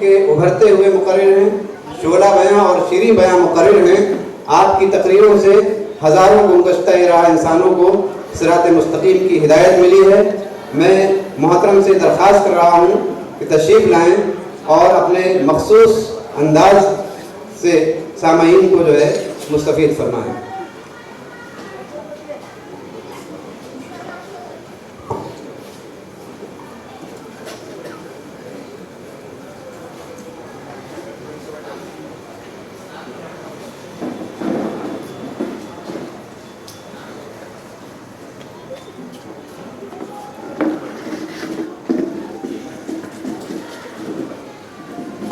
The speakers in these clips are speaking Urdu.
کے ابھرتے ہوئے مقرر ہیں، شعلہ بیاں اور شیریں بیاں مقرر ہیں۔ آپ کی تقریروں سے ہزاروں گمگشتہ راہ انسانوں کو صراط مستقیم کی ہدایت ملی ہے۔ میں محترم سے درخواست کر رہا ہوں کہ تشریف لائیں اور اپنے مخصوص انداز سے سامعین کو جو ہے مستفید فرمائیں۔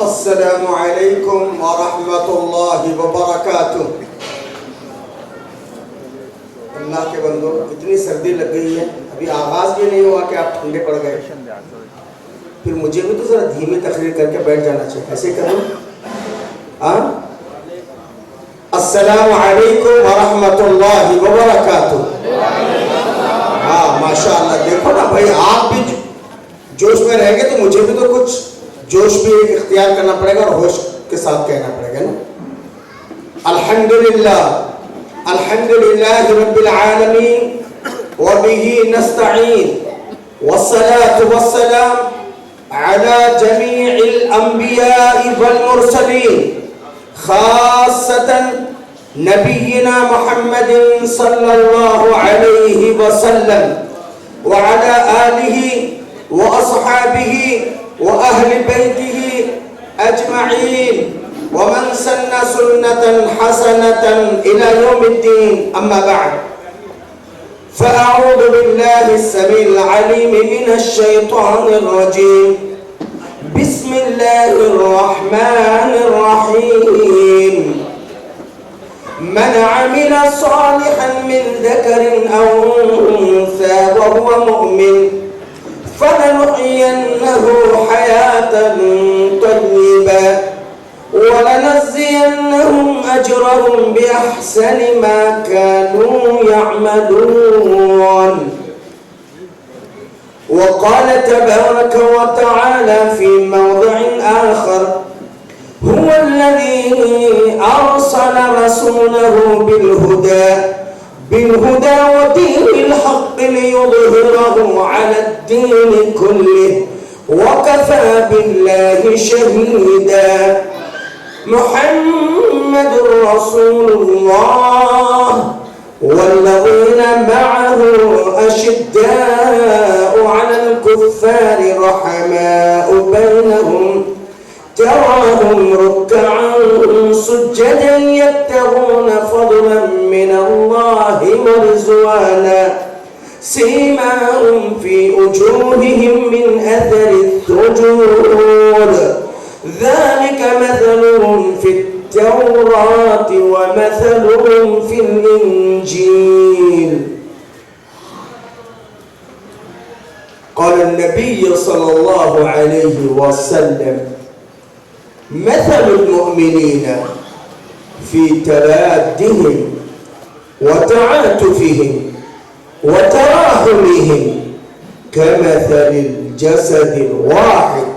السلام علیکم ورحمۃ اللہ وبرکاتہ۔ اللہ کے بندو، اتنی سردی لگ گئی ہے، ابھی آغاز بھی نہیں ہوا کہ آپ ٹھنڈے پڑ گئے۔ پھر مجھے بھی تو ذرا دھیمی تقریر کر کے بیٹھ جانا چاہیے، ایسے کروں؟ السلام علیکم ورحمۃ اللہ وبرکاتہ۔ ہاں ماشاء اللہ، دیکھو نا بھائی، آپ بھی جوش میں رہیں گے تو مجھے بھی تو کچھ جوش بھی اختیار کرنا پڑے گا اور ہوش کے ساتھ کہنا پڑے گا نا۔ الحمدللہ الحمدللہ رب العالمین وبہ نستعین والصلاة والسلام علی جمیع الانبیاء والمرسلین، خاصتا نبینا محمد صلی اللہ علیہ وسلم وعلی آلہ واصحابہ وأهل بيته أجمعين ومن سن سنة حسنة إلى يوم الدين، أما بعد، فأعوذ بالله السميع العليم من الشيطان الرجيم، بسم الله الرحمن الرحيم، من عمل صالحا من ذكر أو أنثى وهو مؤمن فلنحيينه حياة طيبة ولنجزينهم أجرهم بأحسن ما كانوا يعملون. وقال تبارك وتعالى في موضع آخر، هو الذي أرسل رسوله بالهدى ودين الحق ليظهره على الدين كله وكفى بالله شهيدا. محمد رسول الله والذين معه أشداء على الكفار رحماء بينهم، تراهم ركعا سجدا يبتغون فضلا من الله ورضوانا، سيماهم في وجوههم من أثر السجود، ذلك مثلهم في التوراة ومثلهم في الإنجيل. قال النبي صلى الله عليه وسلم، مثل المؤمنين في ترادهم وتعاطفهم وتراحمهم كمثل الجسد الواحد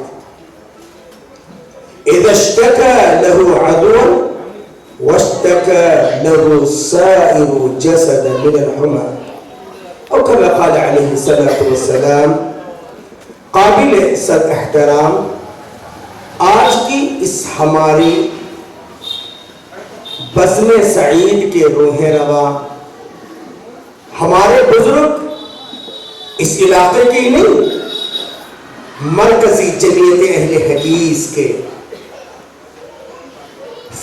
إذا اشتكى له عدو واشتكى له سائر جسد من الحمى، أو كما قال عليه الصلاة والسلام. قابل صد احترام، آج کی اس ہماری بزم سعید کے روح رواں، ہمارے بزرگ اس علاقے کی نہیں، مرکزی جمعیت اہل حدیث کے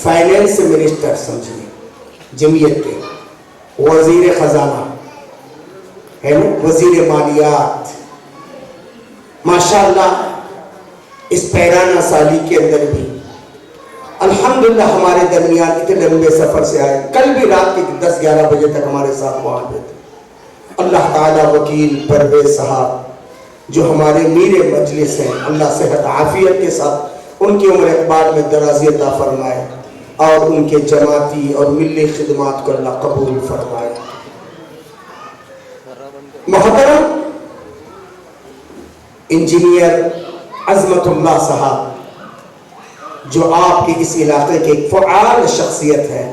فائنینس منسٹر سمجھیے، جمعیت کے وزیر خزانہ ہے نا، وزیر مالیات، ماشاءاللہ اس پیرانہ سالی کے اندر بھی الحمدللہ ہمارے درمیان اتنے لمبے سفر سے آئے. کل بھی رات کے 10-11 بجے تک ہمارے ساتھ وہاں پہ تھے. اللہ تعالیٰ وکیل پرویز صاحب جو ہمارے میر مجلس ہیں، اللہ صحت عافیت کے ساتھ ان کی عمر اقبال میں درازی عطا فرمائے اور ان کے جماعتی اور ملی خدمات کو اللہ قبول فرمائے. محترم انجینئر عظمت اللہ صاحب جو آپ کے اس علاقے کے ایک فعال شخصیت ہے،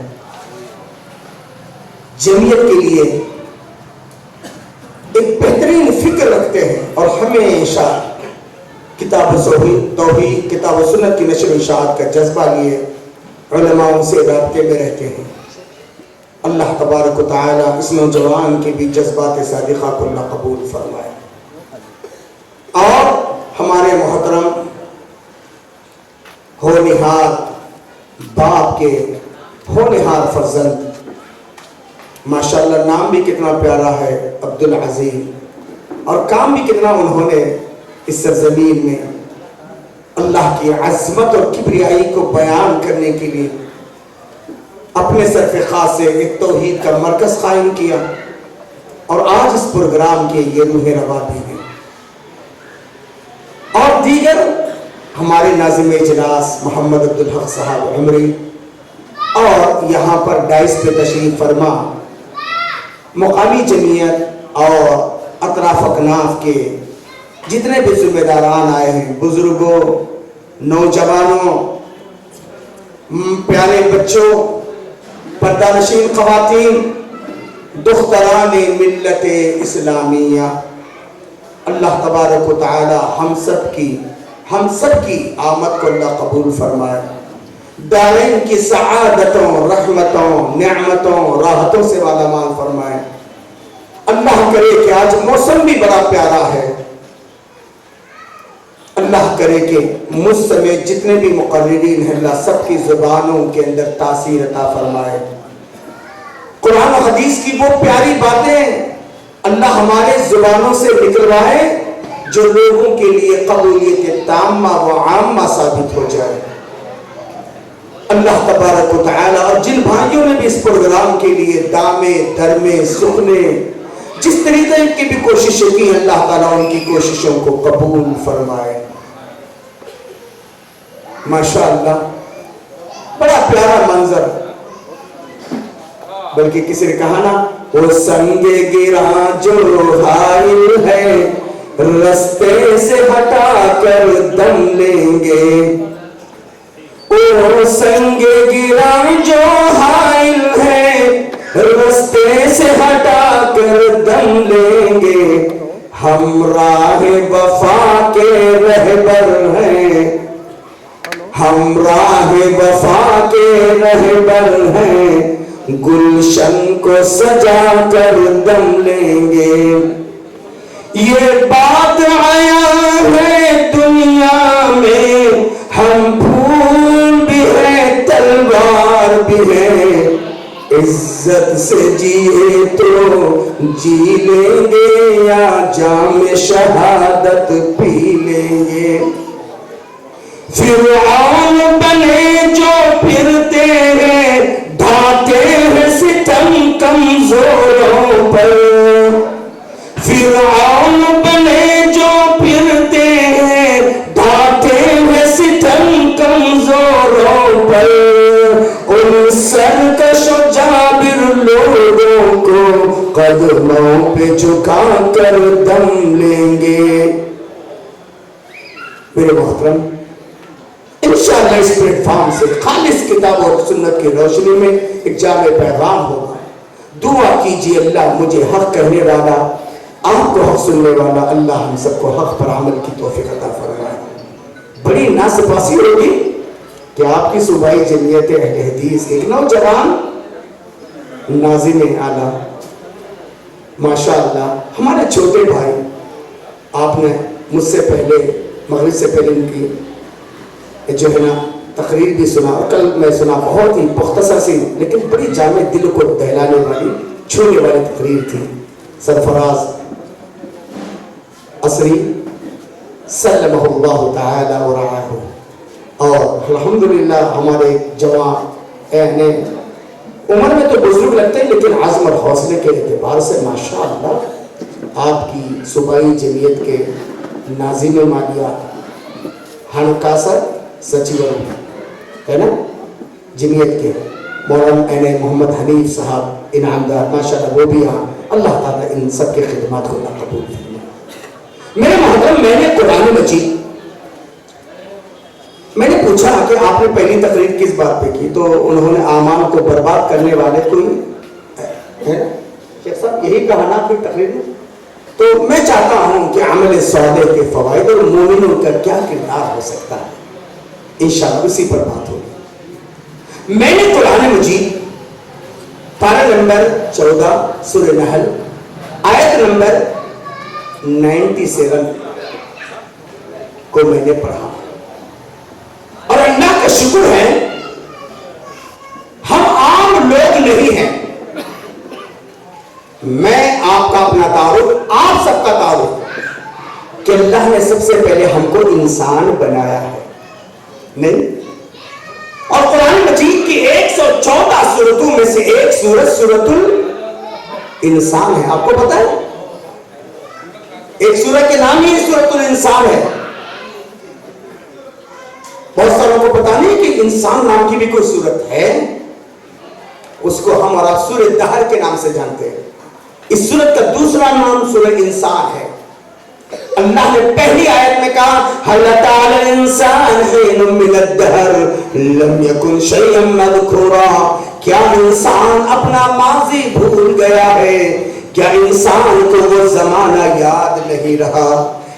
جمعیت کے لیے ایک بہترین فکر رکھتے ہیں اور ہمیشہ کتاب و توحید، کتاب و سنت کی نشر و اشاعت کا جذبہ لیے علماء سے رابطے میں رہتے ہیں۔ اللہ تبارک و تعالیٰ اس نوجوان کے بھی جذبات صادقہ کو اللہ قبول فرمائے۔ اور ہمارے محترم ہونہار باپ کے ہونہار فرزند، ماشاءاللہ نام بھی کتنا پیارا ہے، عبدالعظیم، اور کام بھی کتنا انہوں نے اس سرزمین میں اللہ کی عظمت اور کبریائی کو بیان کرنے کے لیے اپنے صرف خاص سے ایک توحید کا مرکز قائم کیا، اور آج اس پروگرام کے یہ روح روا بھی ہیں۔ اور دیگر ہمارے ناظم اجلاس محمد عبدالحق صاحب عمری، اور یہاں پر ڈائس پہ تشریف فرما مقامی جمعیت اور اطراف اکناف کے جتنے بھی ذمہ داران آئے ہیں، بزرگوں، نوجوانوں، پیارے بچوں، پردہ نشین خواتین، دختران ملت اسلامیہ، اللہ تبارک و تعالی ہم سب کی آمد کو اللہ قبول فرمائے، دارین کی سعادتوں، رحمتوں، نعمتوں، راحتوں سے والا مال فرمائے۔ اللہ کرے کہ آج موسم بھی بڑا پیارا ہے، اللہ کرے کہ مجھ سمیت جتنے بھی مقررین ہیں اللہ سب کی زبانوں کے اندر تاثیر عطا فرمائے۔ قرآن و حدیث کی وہ پیاری باتیں اللہ ہمارے زبانوں سے نکلوائے جو لوگوں کے لیے قبولیت تامہ و عامہ ثابت ہو جائے۔ اللہ تبارک و تعالی، اور جن بھائیوں نے بھی اس پروگرام کے لیے دامے درمے سکھنے جس طریقے کی بھی کوششیں کی، اللہ تعالیٰ ان کی کوششوں کو قبول فرمائے۔ ماشاءاللہ بڑا پیارا منظر، بلکہ کسی نے کہا نا، وہ سنگ گرا جو حائل ہے رستے سے ہٹا کر دم لیں گے، وہ سنگ گرا جو حائل ہے رستے سے ہٹا کر دم لیں گے، ہم راہ وفا کے رہبر ہیں، ہم راہ وفا کے رہبر ہیں، گلشن کو سجا کر دم لیں گے۔ یہ بات آیا ہے دنیا میں، ہم پھول بھی ہیں تلوار بھی ہیں، عزت سے جیے تو جی لیں گے یا جام شہادت پی لیں گے۔ فرعون بنے جو پھرتے ہیں ڈھاتے ہیں ستم کمزوروں پر، فرعون بنے جو پھرتے ہیں ڈھاتے ہیں ستم کمزوروں پر، ان سرکش و جابر لوگوں کو قدموں پہ جھکا کر دم لیں گے۔ میرے محترم، انشاءاللہ اس پلیٹ فارم سے خالص کتاب اور سنت کی روشنی میں ایک جامع پیغام ہوگا۔ دعا کیجئے اللہ مجھے حق کہنے والا، آپ کو حق سننے والا، اللہ ہم سب کو حق پر عمل کی توفیق عطا فرمائے۔ بڑی ناسپاسی ہوگی کہ آپ کی صوبائی جمعیت اہل حدیث ایک نوجوان ناظم اعلیٰ، ماشاءاللہ ہمارے چھوٹے بھائی، آپ نے مجھ سے پہلے مغرب سے پہلے ان کی جو ہے نا تقریر بھی سنا، اور کل میں سنا، بہت ہی مختصر سی لیکن بڑی جامع دل کو دہلانے والی چھونے والی تقریر تھی۔ سرفراز عصری سلمہ اللہ تعالی ورعاہ، اور الحمدللہ ہمارے جوان اہل عمر میں تو بزرگ لگتے ہیں لیکن عزم اور حوصلے کے اعتبار سے ماشاءاللہ آپ کی صوبائی جمعیت کے ناظم مالیات ہنکاسر سچیور ہے نا جمعیت کے مولانا محمد حنیف صاحب انعامدار، ماشاءاللہ وہ بھی یہاں، اللہ تعالیٰ ان سب کے خدمات کو اللہ قبول فرمائے۔ میرے محترم، میں نے قرآن مجید میں نے پوچھا کہ آپ نے پہلی تقریر کس بات پہ کی، تو انہوں نے اعمال کو برباد کرنے والے کوئی ہے شیخ صاحب یہی کہا نا اپنی تقریر میں. تو میں چاہتا ہوں کہ عمل صالح کے فوائد اور مومنوں کا کیا کردار ہو سکتا ہے، انشاءاللہ اسی پر بات ہوگی. میں نے قرآن مجید پارہ نمبر 14 سورہ نحل آیت نمبر 97 کو میں نے پڑھا، اور اللہ کا شکر ہے ہم عام لوگ نہیں ہیں. میں آپ کا اپنا تعارف، آپ سب کا تعارف کہ اللہ نے سب سے پہلے ہم کو انسان بنایا ہے نہیں. اور قرآن مجید کی 114 سورتوں میں سے ایک سورت سورۃ الانسان ہے. آپ کو پتا ہے ایک سورت کے نام ہی سورۃ الانسان ہے. بہت ساروں کو پتا نہیں کہ انسان نام کی بھی کوئی سورت ہے. اس کو ہم اور آپ سورہ دہر کے نام سے جانتے ہیں. اس سورت کا دوسرا نام سورہ انسان ہے. اللہ نے پہلی آیت میں کہا هل أتى على الإنسان حين من الدهر لم يكن شيئا مذكورا. کیا انسان اپنا ماضی بھول گیا ہے؟ کیا انسان کو وہ زمانہ یاد نہیں رہا؟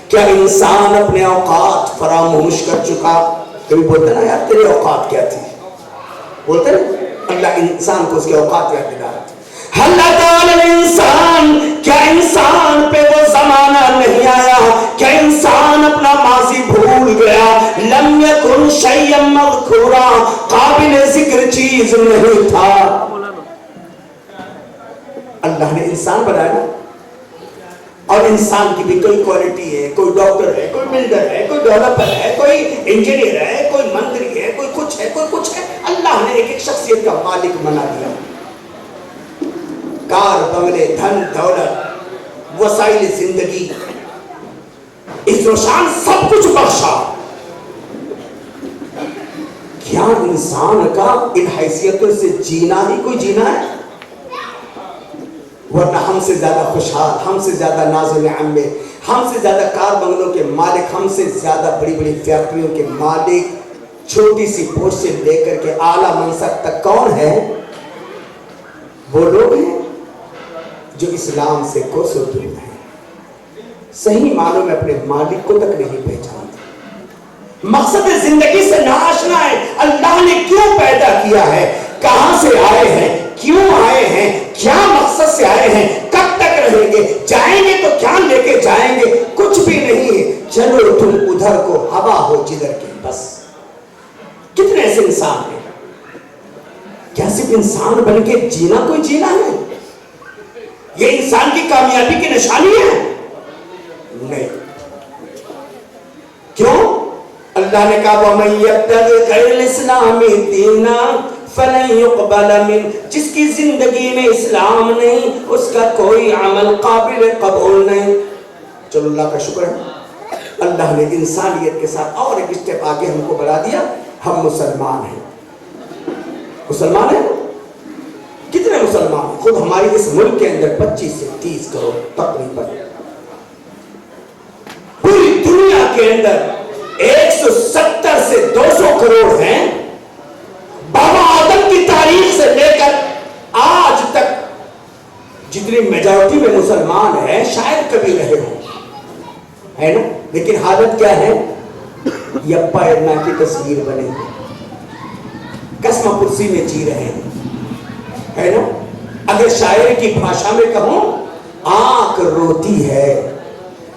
کیا انسان اپنے اوقات فراموش کر چکا؟ کبھی بولتے نا یار تیرے اوقات کیا تھی، بولتے نا اللہ انسان کو اس کے اوقات یاد دلا رہا تھا. هل أتى على الإنسان، کیا انسان پہ وہ زمانہ نہیں آیا؟ کیا انسان اپنا ماضی بھول گیا؟ لم يكن شيئا مذكورا، قابل ذکر چیز نہیں تھا. اللہ نے انسان بنایا، اور انسان کی بھی کوئی کوالٹی ہے. کوئی ڈاکٹر ہے، کوئی بلڈر ہے، کوئی ڈیولپر ہے، کوئی انجینئر ہے، کوئی منتری ہے، کوئی کچھ ہے، کوئی کچھ ہے. اللہ نے ایک ایک شخصیت کا مالک بنا دیا. کار، بنگلے، دھن دولت، وسائل زندگی، عزت و شان سب کچھ بخشا. کیا انسان کا ان حیثیتوں سے جینا ہی کوئی جینا ہے؟ ورنہ ہم سے زیادہ خوشحال، ہم سے زیادہ ناز و نعم میں، ہم سے زیادہ کار بنگلوں کے مالک، ہم سے زیادہ بڑی بڑی فیکٹریوں کے مالک، چھوٹی سی پوسٹ سے لے کر کے اعلیٰ منصب تک کون ہے؟ وہ لوگ ہیں جو اسلام سے کوسوں دور ہیں، صحیح معنوں میں اپنے مالک کو تک نہیں پہچانتے، مقصد زندگی سے ناآشنا ہے. اللہ نے کیوں پیدا کیا ہے، کہاں سے آئے ہیں، کیوں آئے ہیں، کیا مقصد سے آئے ہیں، کب تک رہیں گے، جائیں گے تو کیا لے کے جائیں گے، کچھ بھی نہیں ہے. چلو تم ادھر کو ہوا ہو جدھر کی بس. کتنے ایسے انسان ہیں؟ کیا صرف انسان بن کے جینا کوئی جینا ہے؟ یہ انسان کی کامیابی کی نشانی ہے؟ نہیں. کیوں؟ اللہ نے کہا وَمَن يَبْتَغِ غَيْرَ الْإِسْلَامِ دِينًا فَلَن يُقْبَلَ مِنْهُ. جس کی زندگی میں اسلام نہیں، اس کا کوئی عمل قابل قبول نہیں. چلو اللہ کا شکر ہے اللہ نے انسانیت کے ساتھ اور ایک اسٹیپ آگے ہم کو بڑھا دیا. ہم مسلمان ہیں. مسلمان ہیں؟ کتنے مسلمان؟ خود ہماری اس ملک کے اندر 25 سے 30 کروڑ تقریباً. پوری دنیا کے اندر 170 سے 200 کروڑ ہیں. بابا آدم کی تاریخ سے لے کر آج تک جتنی میجورٹی میں مسلمان ہیں شاید کبھی رہے ہوں، ہے نا؟ لیکن حالت کیا ہے؟ یپا ارنا کی تصویر بنے ہوئے، قسم پرسی میں جی رہے ہیں، ہے نا؟ اگر شاعر کی بھاشا میں کہوں، آنکھ روتی ہے،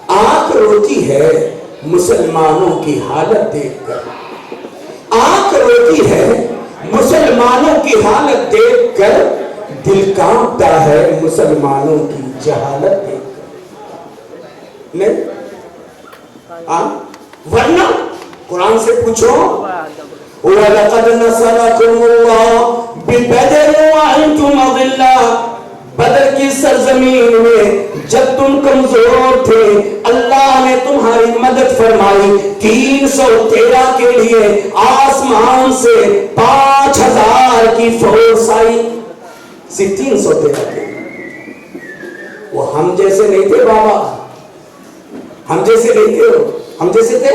آنکھ روتی ہے مسلمانوں کی حالت دیکھ کر. آنکھ روتی ہے مسلمانوں کی حالت دیکھ کر، دل کانپتا ہے مسلمانوں کی جہالت دیکھ کر. نہیں؟ ورنہ قرآن سے پوچھو وَلَقَدْ نَصَرَكُمُ اللَّهُ بِبَدْرٍ وَأَنْتُمْ أَذِلَّةٌ. بدر کی سرزمین میں جب تم کمزور تھے اللہ نے تمہاری مدد فرمائی. 313 کے لیے آسمان سے 5000 کی فورس آئی. صرف 313 کے. وہ ہم جیسے نہیں تھے بابا، ہم جیسے نہیں تھے، ہم جیسے تھے.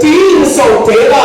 313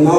9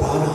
12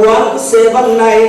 179।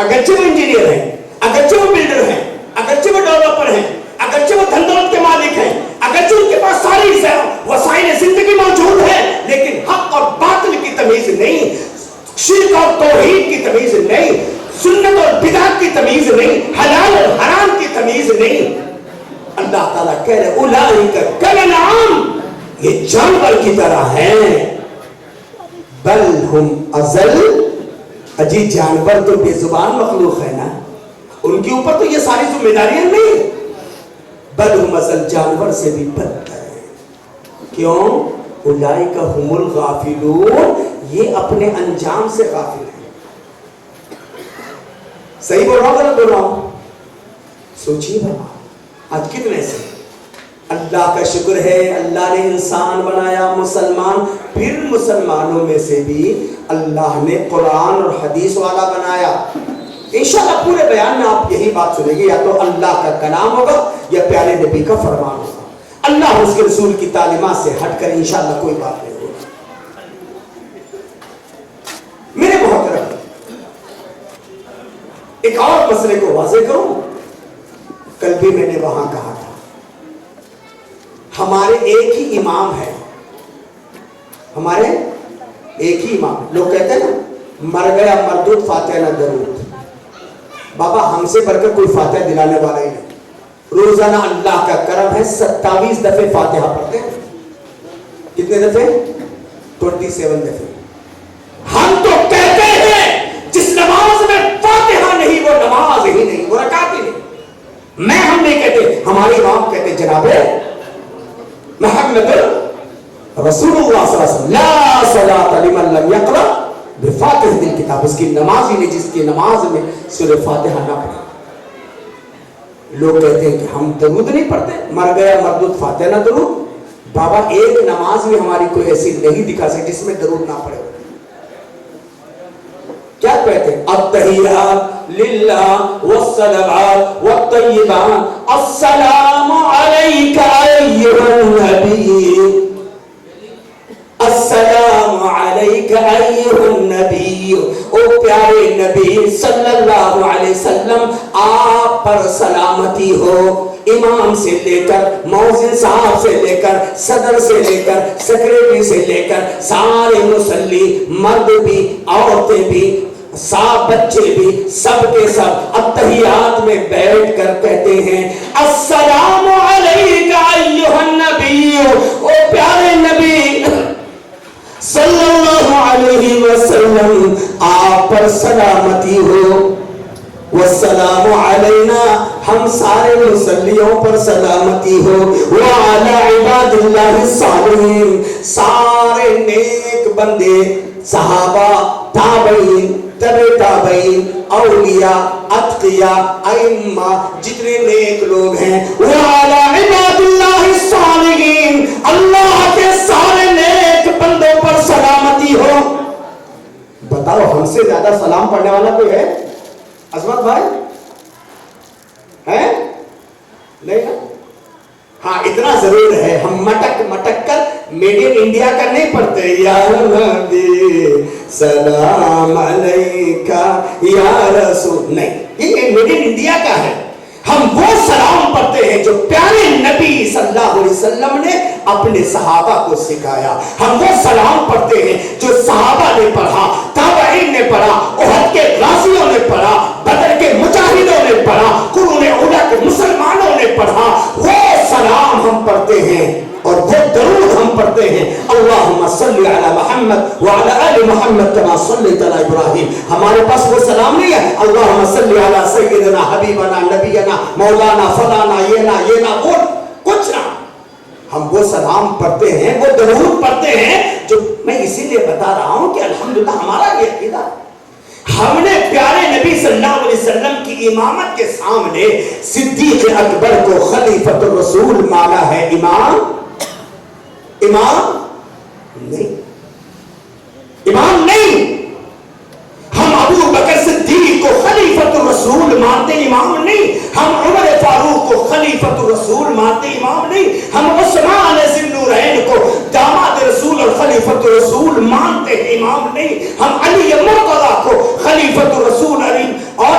اگرچہ وہ انجینئر ہیں, اگرچہ وہ بلڈر ہیں, اگرچہ وہ ڈیولپر ہیں, اگرچہ وہ دھن دولت کے مالک ہیں, اگرچہ ان کے پاس ساری وسائل زندگی موجود ہے, لیکن حق اور باطل کی تمیز نہیں, شرک اور توحید کی تمیز نہیں, سنت اور بدعت کی تمیز نہیں, حلال اور حرام کی تمیز نہیں. اللہ تعالیٰ کہہ رہے اولئک کالانعام, یہ جانور کی طرح ہیں, بل ہم اضل, اجی جانور تو بے زبان مخلوق ہے نا, ان کے اوپر تو یہ ساری ذمہ داریاں نہیں, بل ہم اضل, جانور سے بھی بدتر ہیں. کیوں؟ اولئک هم الغافلون, یہ اپنے انجام سے غافل ہیں. صحیح بول رہا ہوں غلط بول رہا ہوں؟ سوچیے بابا, آج کتنے سے اللہ کا شکر ہے اللہ نے انسان بنایا مسلمان, پھر مسلمانوں میں سے بھی اللہ نے قرآن اور حدیث والا بنایا. انشاءاللہ پورے بیان میں آپ یہی بات سنیں گے, یا تو اللہ کا کلام ہوگا یا پیارے نبی کا فرمان ہوگا. اللہ اور اس کے رسول کی تعلیمات سے ہٹ کر انشاءاللہ کوئی بات نہیں ہوگی. میرے محترم, ایک اور مسئلے کو واضح کروں, کل بھی میں نے وہاں کہا تھا, ہمارے ایک ہی امام ہے, ہمارے ایک ہی امام. لوگ کہتے ہیں نا مر گیا مردود فاتحہ نہ درود. بابا ہم سے بڑھ کر کوئی فاتحہ دلانے والا ہی نہیں. روزانہ اللہ کا کرم ہے 27 دفعے فاتحہ پڑھتے ہیں. کتنے دفعے؟ 27 دفعے. ہم تو کہتے ہیں جس نماز میں فاتحہ نہیں وہ نماز ہی نہیں, وہ رکعت ہی نہیں. ہم نہیں کہتے, ہمارے امام کہتے جناب محمد رسول اللہ صلی اللہ علیہ وسلم لا صلاۃ لمن لم یقرأ بفاتحۃ الکتاب, اس کی نماز ہی نہیں جس کی نماز میں سورہ فاتحہ نہ پڑھے. لوگ کہتے ہیں کہ ہم درود نہیں پڑھتے, مر گیا مردود فاتحہ نہ درود. بابا ایک نماز میں ہماری کوئی ایسی نہیں دکھا سکتی جس میں درود نہ پڑھے. کیا کہتے ہیں؟ التحیات للہ والصلوات والطیبات السلام علیک ایھا النبی, السلام علیک ایھا النبی, او پیارے نبی صلی اللہ علیہ وسلم آپ پر سلامتی ہو. امام سے لے کر مؤذن صاحب سے لے کر صدر سے لے کر سیکریٹری سے لے کر سارے مصلی, مرد بھی عورتیں بھی صاحب بچے بھی, سب کے سب التحیات میں بیٹھ کر کہتے ہیں السلام علیک ایھا النبی, او پیارے نبی صلی اللہ علیہ وسلم آپ پر سلامتی ہو. والسلام علینا, ہم سارے مصلیوں پر سلامتی ہو. وعلی عباد اللہ الصالحین, سارے نیک بندے صحابہ تابعین تبع تابعین اولیاء اتقیاء ائمہ جتنے نیک لوگ ہیں. وعلی عباد اللہ الصالحین, اللہ کے سارے نیک بندوں پر سلامتی ہو. بتاؤ ہم سے زیادہ سلام پڑھنے والا کوئی ہے عظمت بھائی؟ ہے نہیں نا؟ ہاں اتنا ضرور ہے, ہم مٹک مٹک کر میڈ ان انڈیا کا نہیں پڑھتے, یا نبی سلام علیکہ یا رسول, نہیں, یہ میڈ ان انڈیا کا ہے. ہم وہ سلام پڑھتے ہیں جو پیارے نبی صلی اللہ علیہ وسلم نے اپنے صحابہ کو سکھایا. ہم وہ سلام پڑھتے ہیں جو صحابہ نے پڑھا, تابعین نے پڑھا, احد کے غازیوں نے پڑھا, بدر کے مجاہدوں نے پڑھا, قرون اولیٰ کے مسلمانوں نے پڑھا. وہ سلام ہم پڑھتے ہیں اور وہ درود ہم پڑھتے ہیں. اللہم صلی علی محمد وعلی آل محمد کما صلیت علی ابراہیم. ہمارے پاس وہ سلام نہیں ہے اللہم صلی علی سیدنا حبیبنا نبینا مولانا فلانا یہ نہ وہ کچھ نہ. ہم وہ سلام پڑھتے ہیں, وہ درود پڑھتے ہیں جو میں اسی لیے بتا رہا ہوں کہ الحمدللہ ہمارا یہ عقیدہ, ہم نے پیارے نبی صلی اللہ علیہ وسلم کی امامت کے سامنے صدیق اکبر کو خلیفۃ الرسول مانا ہے. امام نہیں, امام نہیں. ہم ابو بکر صدیق کو خلیفۃ الرسول مانتے, امام نہیں. ہم عمر فاروق کو خلیفۃ الرسول مانتے, امام نہیں. ہم عثمان ذی النورین کو داماد رسول اور خلیفۃ الرسول مانتے ہیں, امام نہیں. ہم علی مرتضیٰ کو خلیفۃ الرسول علی اور